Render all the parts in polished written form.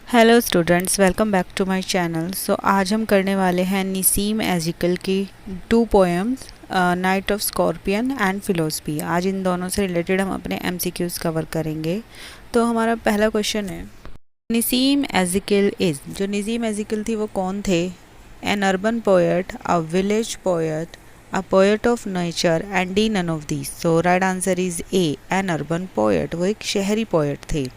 Hello students, welcome back to my channel. आज हम करने वाले हैं नसीम एजिकल की 2 poems, night of scorpion and philosophy. आज इन दोनों से रिलेटेड हम अपने एमसीक्यूज़ कवर करेंगे। तो हमारा पहला क्वेश्चन है, नसीम एजिकल इज़, जो नसीम एजिकल थी वो कौन थे? An urban poet, a village poet, a poet of nature and D none of these. So right answer is A, an urban poet. वो एक शहरी पोएट थे।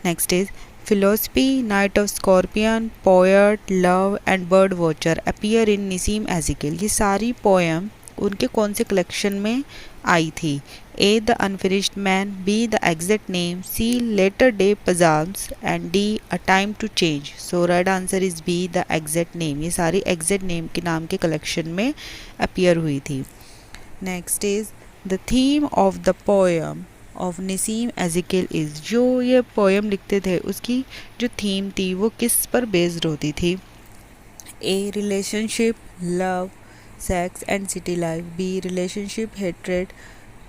Next is philosophy, Night of Scorpion, Poet, Love and Bird Watcher appear in Nissim Ezekiel. ये सारी poem उनके कौन से collection में आई थी? A the unfinished man, B the exact name, C latter day psalms and D a time to change. So right answer is B the exact name. ये सारी एग्जैक्ट नेम के नाम के कलेक्शन में अपीयर हुई थी। Next is the theme of the poem of Nissim Ezekiel is, जो ये पोएम लिखते थे उसकी जो थीम थी वो किस पर बेस्ड होती थी? A relationship, love, sex and city life, B relationship, hatred,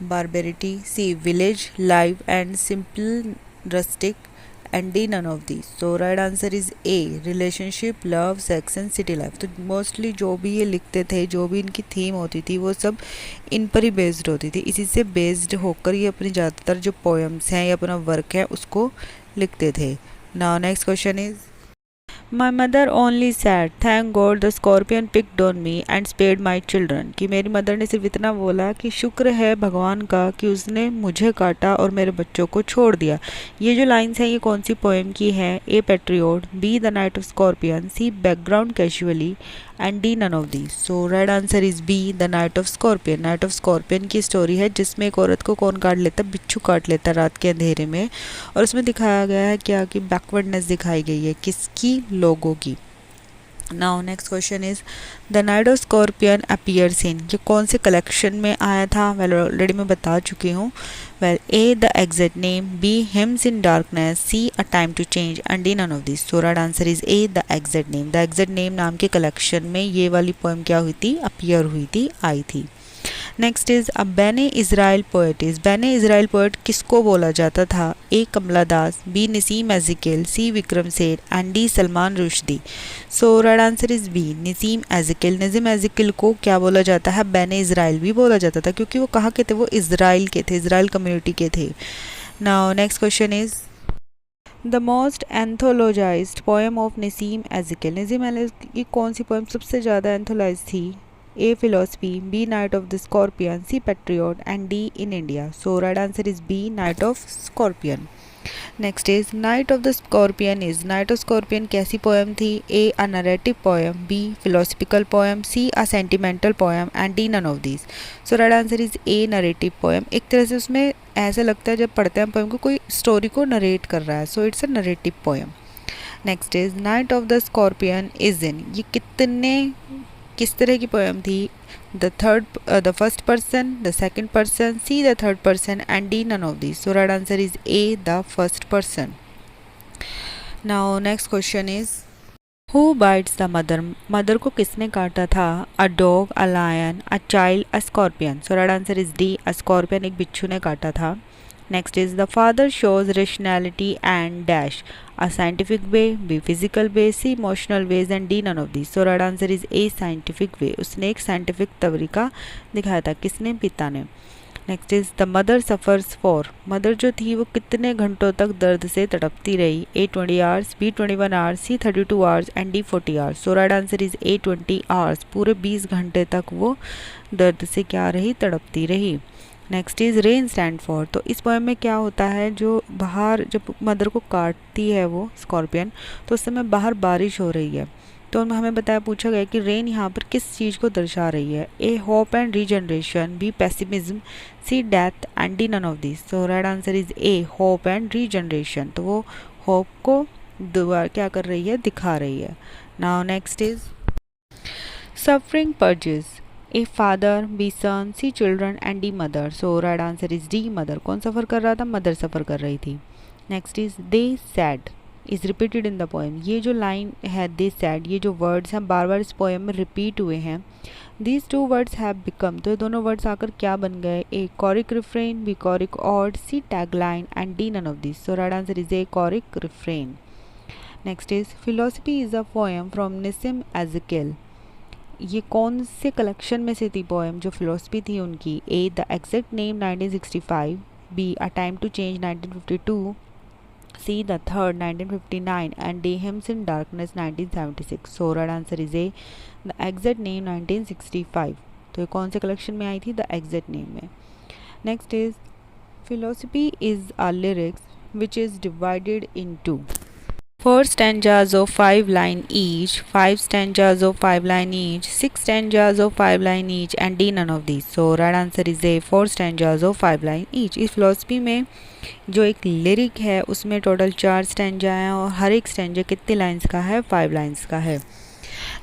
barbarity, C village life and simple rustic and D none of the. So right answer is A, relationship, love, sex and city life. तो mostly जो भी ये लिखते थे, जो भी इनकी theme होती थी वो सब इन पर ही बेस्ड होती थी। इसी से बेस्ड होकर ये अपनी ज़्यादातर जो पोएम्स हैं या अपना वर्क है उसको लिखते थे। Now next question is, my mother only said thank God the scorpion picked on me and spared my children. कि मेरी मदर ने सिर्फ इतना बोला कि शुक्र है भगवान का कि उसने मुझे काटा और मेरे बच्चों को छोड़ दिया। ये जो लाइन्स हैं ये कौन सी पोएम की हैं? A patriot, B the night of scorpion, C background casually and D none of the. So right answer is B the night of scorpion. Night of scorpion की स्टोरी है जिसमें एक औरत को कौन काट लेता है? बिच्छू काट लेता है रात के अंधेरे में। और उसमें दिखाया गया है क्या कि बैकवर्डनेस दिखाई गई है किसकी? लोगों की। Now next question is, the night of scorpion appears इन, ये कौन से कलेक्शन में आया था? वेल ऑलरेडी मैं बता चुकी हूँ। Well A the exact name, B hymns in darkness, C a time to change and D none of this. So right answer is A the exact name. The exact name नाम के collection में ये वाली poem क्या हुई थी? Appear हुई थी, आई थी। Next is a Bene Israel poet is, Bene Israel poet किसको बोला जाता था? A Kamala Das, B Nissim Ezekiel, C Vikram Seth and D Salman Rushdie. So right answer is B Nissim Ezekiel. Nissim Ezekiel को क्या बोला जाता है? बैने इज़राइल भी बोला जाता था क्योंकि वो कहाँ के थे? वो इज़राइल के थे, इज़राइल कम्युनिटी के थे। Now next question is, the most anthologised poem of Nissim Ezekiel. Nissim Ezekiel की कौन सी पोएम सबसे ज़्यादा एंथोलाइज थी? A philosophy, B night of the scorpion, C patriot and D in India. So right answer is B night of scorpion. Next is night of the scorpion is, night of scorpion कैसी poem थी? A a narrative poem, B philosophical poem, C a sentimental poem and D none of these. So right answer is A narrative poem. एक तरह से उसमें ऐसा लगता है जब पढ़ते हैं पोएम को कोई स्टोरी को नरेट कर रहा है। So it's a narrative poem. Next is night of the scorpion is in, ये किस तरह की पोएम थी? The first person, the second person, C the third person and D none of this. So right answer is A the first person. Now next question is, who bites the mother, mother को किसने काटा था? A dog, a lion, a child, a scorpion. So right answer is D, a scorpion, एक बिच्छू ने काटा था। Next is the father shows rationality and dash, a scientific way, B physical way, C emotional ways and D none of this. So right answer is A scientific way. उसने एक scientific तरीका दिखाया था। किसने? पिता ने। Next is the mother suffers for, mother जो थी वो कितने घंटों तक दर्द से तड़पती रही? A 20 hours, B 21 hours, C 32 hours and D 40 hours. So right answer is A 20 hours. पूरे 20 घंटे तक वो दर्द से क्या रही? तड़पती रही। Next is rain stand for, तो इस पोएम में क्या होता है? जो बाहर जब मदर को काटती है वो स्कॉर्पियन, तो उस समय बाहर बारिश हो रही है। तो हमें बताया, पूछा गया कि रेन यहाँ पर किस चीज़ को दर्शा रही है? A hope and regeneration, B pessimism, C death and D none of this. So right answer is A hope and regeneration. तो वो होप को दोबारा क्या कर रही है? दिखा रही है। Now next is suffering purges, A father, B son, C children and D mother. So right answer is D mother. कौन सफ़र कर रहा था? मदर सफ़र कर रही थी। Next is they sad is repeated in the poem, ये जो line है दे सैड, ये जो वर्ड्स हैं बार बार इस पोएम में रिपीट हुए हैं। These two words have become, तो ये दोनों वर्ड्स आकर क्या बन गए? A choric refrain, B choric ode, C tag line and D none of this. So right answer is A choric refrain. Next is philosophy is a poem from Nissim Ezekiel. ये कौन से कलेक्शन में से थी पोएम जो फिलोसफी थी उनकी? A the exact name 1965, B a time to change 1952, C the third 1959 and D hymns in darkness 1976। So right answer is A the exact name 1965। तो ये कौन से कलेक्शन में आई थी? द एग्जैक्ट नेम में। Next is philosophy is a lyrics which is divided into 4 stanzas of 5 line each, 5 stanzas of 5 line each, 6 stanzas of 5 line each and D none of these. So right answer is A 4 stanzas of 5 line each। इस philosophy में जो एक lyric है उसमें total 4 stanza हैं और हर एक stanza कितने लाइंस का है? 5 लाइंस का है।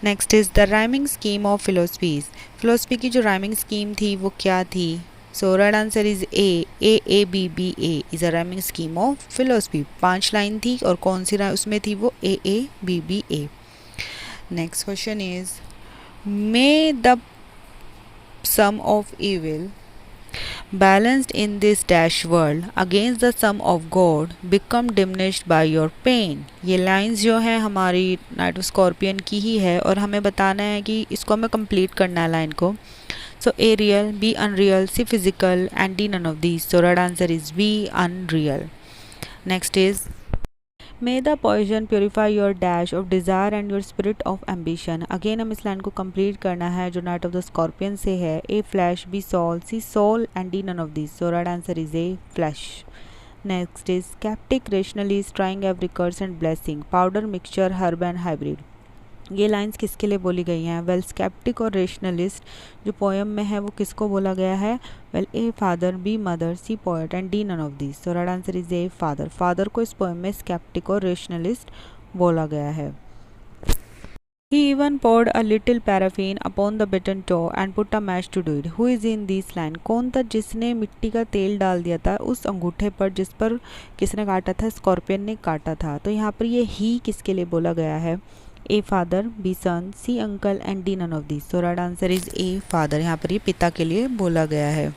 Next is the rhyming scheme of philosophies. Philosophy की जो राइमिंग स्कीम थी वो क्या थी? So right answer is A B B A is a rhyming scheme of philosophy। 5 line थी और कौन सी उसमें थी वो A B B A। Next question is may the sum of evil balanced in this dash world against the sum of God become diminished by your pain। ये lines जो है हमारी नाइट ऑफ स्कॉर्पियन की ही है और हमें बताना है कि इसको हमें कंप्लीट करना है लाइन को। So A real, B unreal, C physical and D none of these। So right answer is B unreal। Next is May the poison purify your dash of desire and your spirit of ambition। Again हम इस line को complete करना है जो night of the scorpion से है। A flesh, B soul, C soul and D none of these। So right answer is A flesh। Next is skeptic rationalist trying every curse and blessing powder mixture herb and hybrid। ये lines किसके लिए बोली गई हैं? Well sceptic और rationalist जो poem में है वो किसको बोला गया है? Well A father, B mother, C poet and D none of this. So right answer is A father. Father को इस पोएम में स्केप्टिक और रेशनलिस्ट बोला गया है। He even poured a little paraffin upon the bitten toe and put a match to do it। Who is in this line? कौन था जिसने मिट्टी का तेल डाल दिया था उस अंगूठे पर जिस पर किसने काटा था? स्कॉर्पियन ने काटा था। तो यहाँ पर ये ही किसके लिए बोला गया है? A father, B son, C uncle and D none of this. So right answer is A father. यहाँ पर ये पिता के लिए बोला गया है।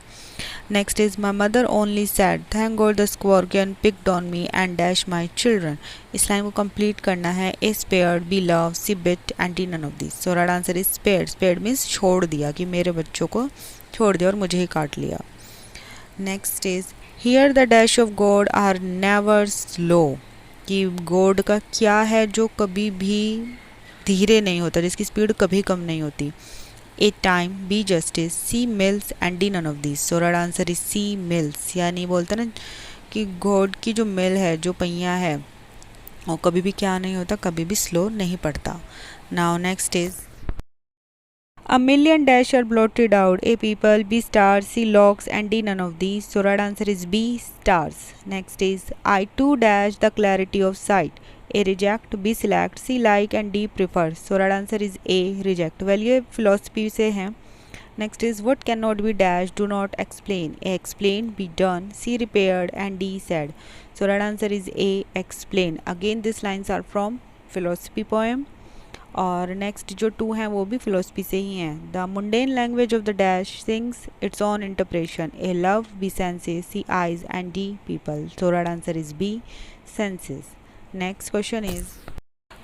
Next is my mother only said thank God the scorpion picked on me and dash my children. इस लाइन को कंप्लीट करना है। A spared, B love, C bit and D none of this. So right answer is spared. Spared means छोड़ दिया, कि मेरे बच्चों को छोड़ दिया और मुझे ही काट लिया। Next is here the dash of God are never slow. कि गॉड का क्या है जो कभी भी धीरे नहीं होता, जिसकी स्पीड कभी कम नहीं होती। A time, B justice, C mills and D none of this. So right answer is C mills. यानी बोलते ना कि गॉड की जो मिल है, जो पहिया है, वो कभी भी क्या नहीं होता, कभी भी स्लो नहीं पड़ता। Now next is A million dash are blotted out. A people, B stars, C locks and D none of these. So right answer is B stars। Next is I too dash the clarity of sight। A reject, B select, C like and D prefer। So right answer is A reject। well ये philosophy से है। Next is what cannot be dash do not explain। A explain, B done, C repaired and D said। So right answer is A explain। Again these lines are from philosophy poem। और next जो 2 हैं वो भी philosophy से ही हैं। The mundane language of the dash sings its own interpretation. A love, B senses, C eyes and D people. So right answer is B senses. Next question is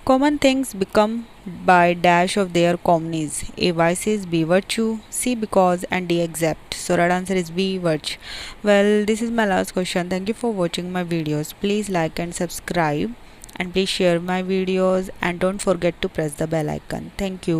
common things become by dash of their commonness. A vices, B virtue, C because and D except. So right answer is B virtue. Well this is my last question. Thank you for watching my videos. Please like and subscribe and please share my videos and don't forget to press the bell icon। Thank you।